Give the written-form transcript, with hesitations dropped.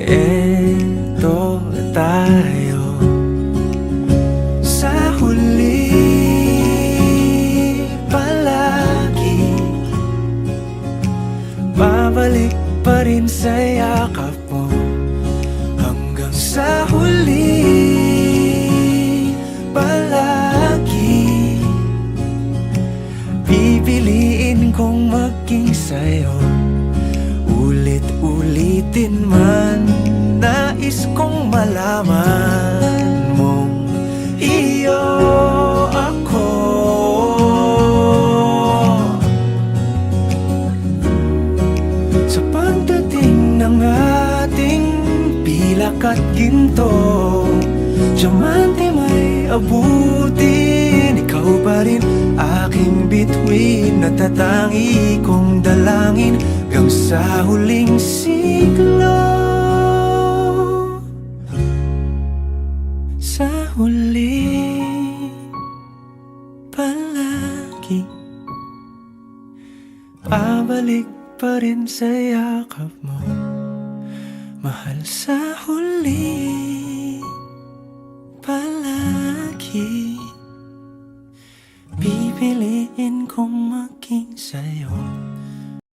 Eto tayo sa huli, palagi babalik pa rin sa yakap mo. Hanggang sa huli, palagi pipiliin kong maging sa'yo. Ulit-ulitin man, nais kong malaman mong iyo ako. Sa pagdating ng ating pilak at ginto, diamante may abutin, ikaw pa rin aking bituin, natatangi kong dalangin hanggang sa huling siglo. Sa huli, palagi babalik pa rin sa yakap mo, mahal. Sa huli, palagi.